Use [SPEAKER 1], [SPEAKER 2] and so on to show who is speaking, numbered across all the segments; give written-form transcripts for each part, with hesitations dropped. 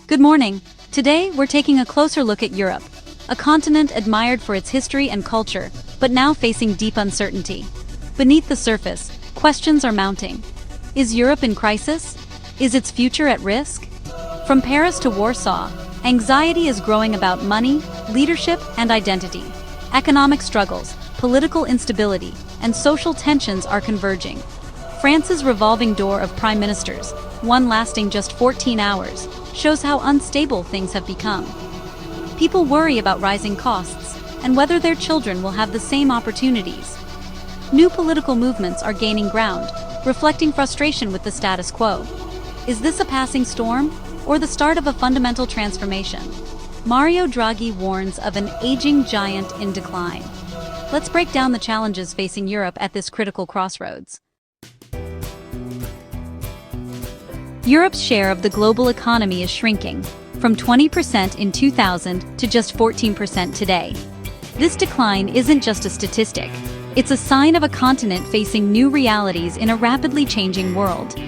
[SPEAKER 1] Good morning. Today, we're taking a closer look at Europe, a continent admired for its history and culture, but now facing deep uncertainty. Beneath the surface, questions are mounting. Is Europe in crisis? Is its future at risk? From Paris to Warsaw, anxiety is growing about money, leadership, and identity. Economic struggles, political instability, and social tensions are converging. France's revolving door of prime ministers, one lasting just 14 hours, shows how unstable things have become. People worry about rising costs and whether their children will have the same opportunities. New political movements are gaining ground, reflecting frustration with the status quo. Is this a passing storm or the start of a fundamental transformation? Mario Draghi warns of an aging giant in decline. Let's break down the challenges facing Europe at this critical crossroads. Europe's share of the global economy is shrinking, from 20% in 2000 to just 14% today. This decline isn't just a statistic, it's a sign of a continent facing new realities in a rapidly changing world.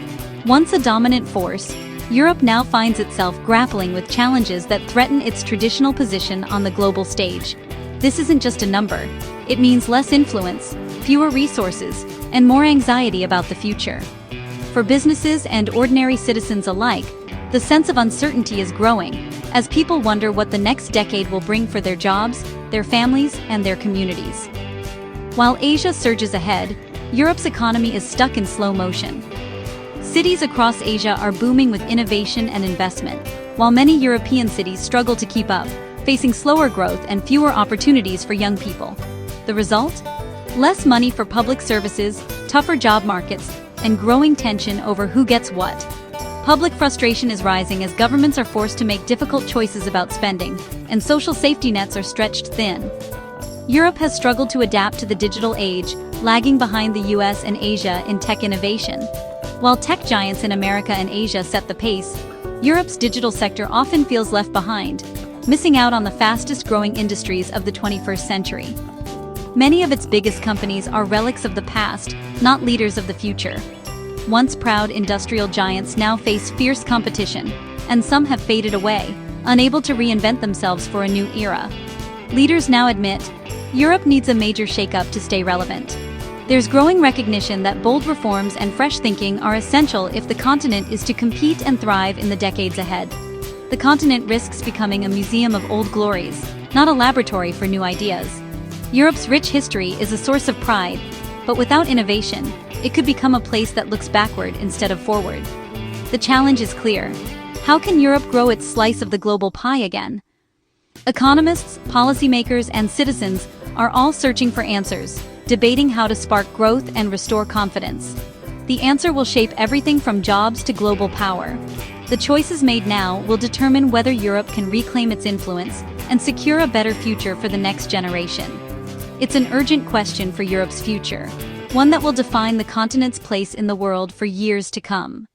[SPEAKER 1] Once a dominant force, Europe now finds itself grappling with challenges that threaten its traditional position on the global stage. This isn't just a number, it means less influence, fewer resources, and more anxiety about the future. For businesses and ordinary citizens alike, the sense of uncertainty is growing, as people wonder what the next decade will bring for their jobs, their families, and their communities. While Asia surges ahead, Europe's economy is stuck in slow motion. Cities across Asia are booming with innovation and investment, while many European cities struggle to keep up, facing slower growth and fewer opportunities for young people. The result? Less money for public services, tougher job markets, and growing tension over who gets what. Public frustration is rising as governments are forced to make difficult choices about spending, and social safety nets are stretched thin. Europe has struggled to adapt to the digital age, lagging behind the US and Asia in tech innovation. While tech giants in America and Asia set the pace, Europe's digital sector often feels left behind, missing out on the fastest-growing industries of the 21st century. Many of its biggest companies are relics of the past, not leaders of the future. Once proud industrial giants now face fierce competition, and some have faded away, unable to reinvent themselves for a new era. Leaders now admit, Europe needs a major shakeup to stay relevant. There's growing recognition that bold reforms and fresh thinking are essential if the continent is to compete and thrive in the decades ahead. The continent risks becoming a museum of old glories, not a laboratory for new ideas. Europe's rich history is a source of pride, but without innovation, it could become a place that looks backward instead of forward. The challenge is clear. How can Europe grow its slice of the global pie again? Economists, policymakers, and citizens are all searching for answers, debating how to spark growth and restore confidence. The answer will shape everything from jobs to global power. The choices made now will determine whether Europe can reclaim its influence and secure a better future for the next generation. It's an urgent question for Europe's future, one that will define the continent's place in the world for years to come.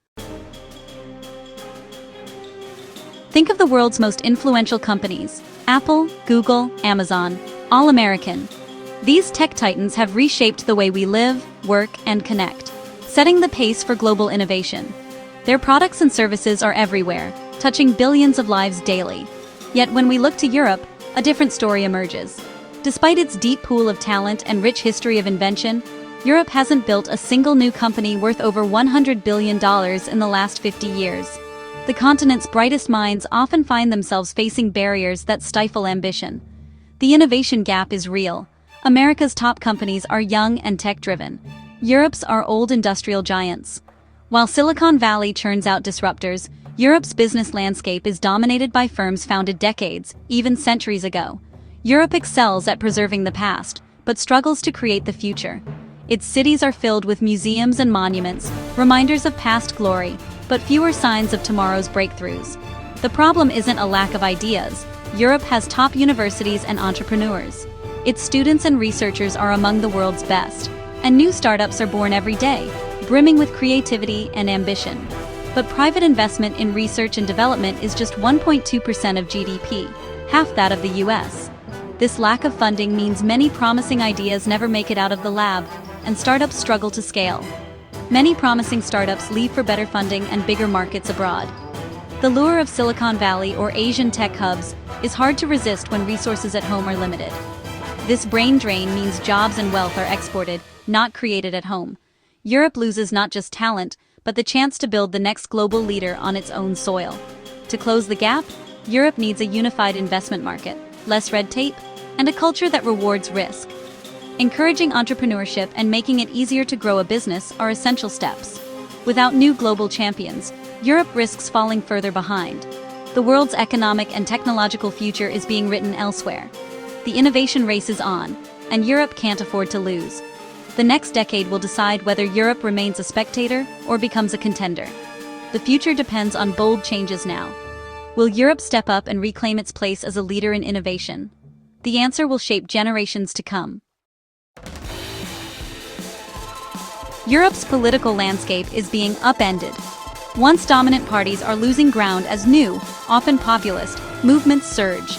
[SPEAKER 1] Think of the world's most influential companies: Apple, Google, Amazon, all American. These tech titans have reshaped the way we live, work, and connect, setting the pace for global innovation. Their products and services are everywhere, touching billions of lives daily. Yet when we look to Europe, a different story emerges. Despite its deep pool of talent and rich history of invention, Europe hasn't built a single new company worth over $100 billion in the last 50 years. The continent's brightest minds often find themselves facing barriers that stifle ambition. The innovation gap is real. America's top companies are young and tech-driven. Europe's are old industrial giants. While Silicon Valley churns out disruptors, Europe's business landscape is dominated by firms founded decades, even centuries ago. Europe excels at preserving the past, but struggles to create the future. Its cities are filled with museums and monuments, reminders of past glory, but fewer signs of tomorrow's breakthroughs. The problem isn't a lack of ideas. Europe has top universities and entrepreneurs. Its students and researchers are among the world's best, and new startups are born every day, brimming with creativity and ambition. But private investment in research and development is just 1.2% of GDP, half that of the US. This lack of funding means many promising ideas never make it out of the lab, and startups struggle to scale. Many promising startups leave for better funding and bigger markets abroad. The lure of Silicon Valley or Asian tech hubs is hard to resist when resources at home are limited. This brain drain means jobs and wealth are exported, not created at home. Europe loses not just talent, but the chance to build the next global leader on its own soil. To close the gap, Europe needs a unified investment market, less red tape, and a culture that rewards risk. Encouraging entrepreneurship and making it easier to grow a business are essential steps. Without new global champions, Europe risks falling further behind. The world's economic and technological future is being written elsewhere. The innovation race is on, and Europe can't afford to lose. The next decade will decide whether Europe remains a spectator or becomes a contender. The future depends on bold changes now. Will Europe step up and reclaim its place as a leader in innovation? The answer will shape generations to come. Europe's political landscape is being upended. Once dominant parties are losing ground as new, often populist, movements surge.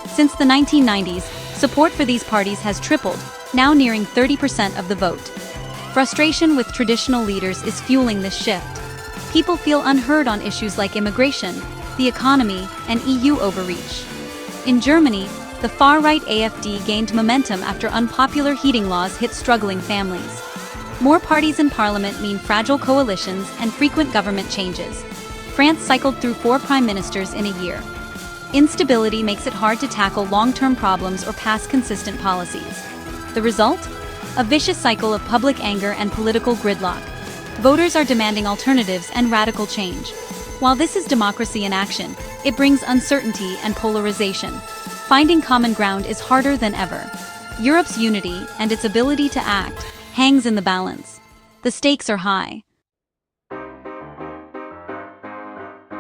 [SPEAKER 1] Since the 1990s, support for these parties has tripled, now nearing 30% of the vote. Frustration with traditional leaders is fueling this shift. People feel unheard on issues like immigration, the economy, and EU overreach. In Germany, the far-right AfD gained momentum after unpopular heating laws hit struggling families. More parties in parliament mean fragile coalitions and frequent government changes. France cycled through 4 prime ministers in a year. Instability makes it hard to tackle long-term problems or pass consistent policies. The result? A vicious cycle of public anger and political gridlock. Voters are demanding alternatives and radical change. While this is democracy in action, it brings uncertainty and polarization. Finding common ground is harder than ever. Europe's unity and its ability to act hangs in the balance. The stakes are high.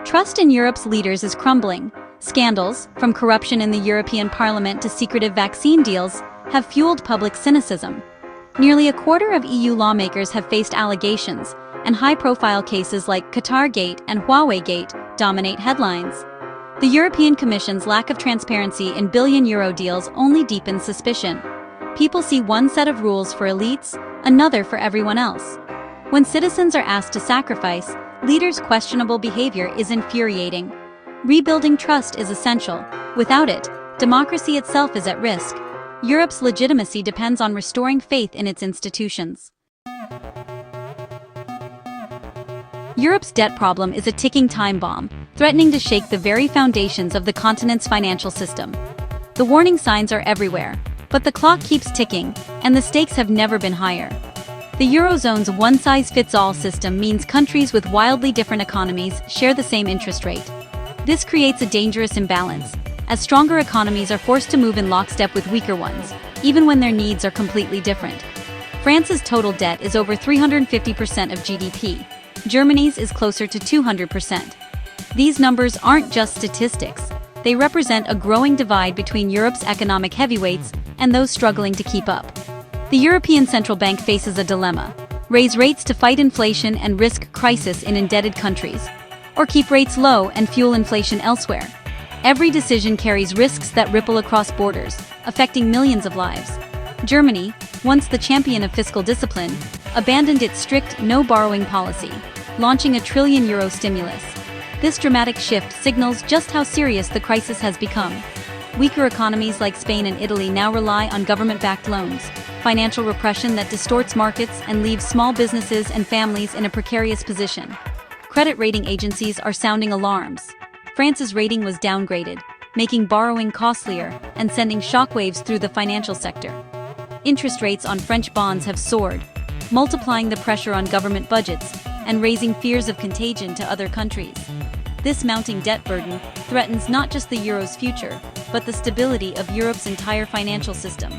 [SPEAKER 1] Trust in Europe's leaders is crumbling. Scandals, from corruption in the European Parliament to secretive vaccine deals, have fueled public cynicism. Nearly a quarter of EU lawmakers have faced allegations, and high-profile cases like Qatargate and Huawei-gate dominate headlines. The European Commission's lack of transparency in billion-euro deals only deepens suspicion. People see one set of rules for elites, another for everyone else. When citizens are asked to sacrifice, leaders' questionable behavior is infuriating. Rebuilding trust is essential. Without it, democracy itself is at risk. Europe's legitimacy depends on restoring faith in its institutions. Europe's debt problem is a ticking time bomb, threatening to shake the very foundations of the continent's financial system. The warning signs are everywhere, but the clock keeps ticking, and the stakes have never been higher. The Eurozone's one-size-fits-all system means countries with wildly different economies share the same interest rate. This creates a dangerous imbalance, as stronger economies are forced to move in lockstep with weaker ones, even when their needs are completely different. France's total debt is over 350% of GDP. Germany's is closer to 200%. These numbers aren't just statistics. They represent a growing divide between Europe's economic heavyweights and those struggling to keep up. The European Central Bank faces a dilemma: raise rates to fight inflation and risk crisis in indebted countries, or keep rates low and fuel inflation elsewhere. Every decision carries risks that ripple across borders, affecting millions of lives. Germany, once the champion of fiscal discipline, abandoned its strict no-borrowing policy, launching a €1 trillion stimulus. This dramatic shift signals just how serious the crisis has become. Weaker economies like Spain and Italy now rely on government-backed loans, financial repression that distorts markets and leaves small businesses and families in a precarious position. Credit rating agencies are sounding alarms. France's rating was downgraded, making borrowing costlier and sending shockwaves through the financial sector. Interest rates on French bonds have soared, multiplying the pressure on government budgets and raising fears of contagion to other countries. This mounting debt burden threatens not just the euro's future, but the stability of Europe's entire financial system.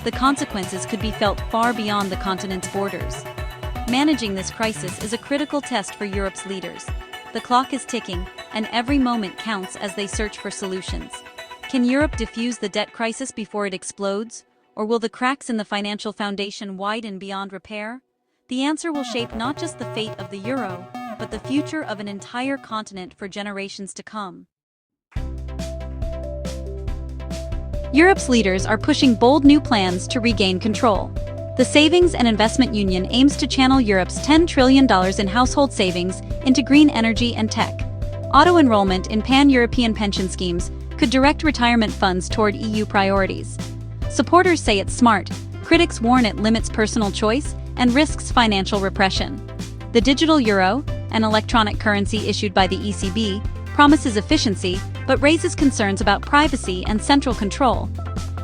[SPEAKER 1] The consequences could be felt far beyond the continent's borders. Managing this crisis is a critical test for Europe's leaders. The clock is ticking, and every moment counts as they search for solutions. Can Europe defuse the debt crisis before it explodes? Or will the cracks in the financial foundation widen beyond repair? The answer will shape not just the fate of the euro, but the future of an entire continent for generations to come. Europe's leaders are pushing bold new plans to regain control. The Savings and Investment Union aims to channel Europe's $10 trillion in household savings into green energy and tech. Auto-enrollment in pan-European pension schemes could direct retirement funds toward EU priorities. Supporters say it's smart, critics warn it limits personal choice and risks financial repression. The digital euro, an electronic currency issued by the ECB, promises efficiency but raises concerns about privacy and central control.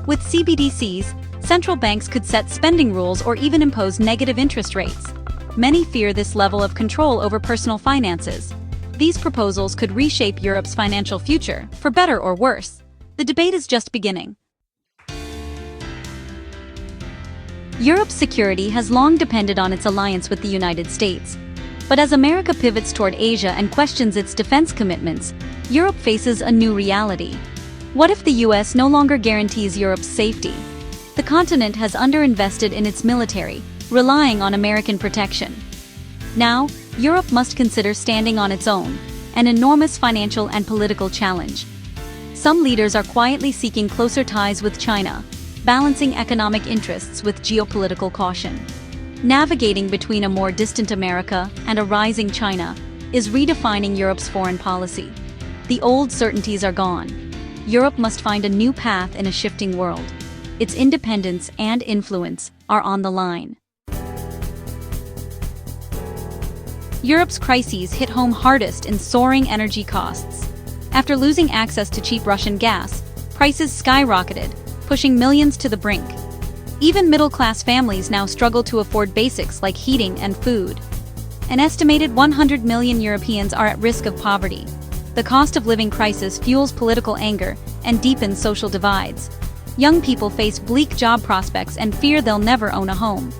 [SPEAKER 1] With CBDCs, central banks could set spending rules or even impose negative interest rates. Many fear this level of control over personal finances. These proposals could reshape Europe's financial future, for better or worse. The debate is just beginning. Europe's security has long depended on its alliance with the United States. But as America pivots toward Asia and questions its defense commitments, Europe faces a new reality. What if the US no longer guarantees Europe's safety? The continent has underinvested in its military, relying on American protection. Now, Europe must consider standing on its own, an enormous financial and political challenge. Some leaders are quietly seeking closer ties with China, balancing economic interests with geopolitical caution. Navigating between a more distant America and a rising China is redefining Europe's foreign policy. The old certainties are gone. Europe must find a new path in a shifting world. Its independence and influence are on the line. Europe's crises hit home hardest in soaring energy costs. After losing access to cheap Russian gas, prices skyrocketed, pushing millions to the brink. Even middle-class families now struggle to afford basics like heating and food. An estimated 100 million Europeans are at risk of poverty. The cost of living crisis fuels political anger and deepens social divides. Young people face bleak job prospects and fear they'll never own a home.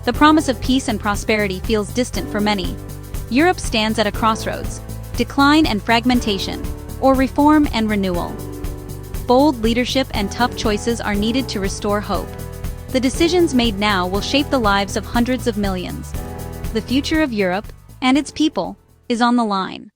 [SPEAKER 1] The promise of peace and prosperity feels distant for many. Europe stands at a crossroads: decline and fragmentation, or reform and renewal. Bold leadership and tough choices are needed to restore hope. The decisions made now will shape the lives of hundreds of millions. The future of Europe and its people is on the line.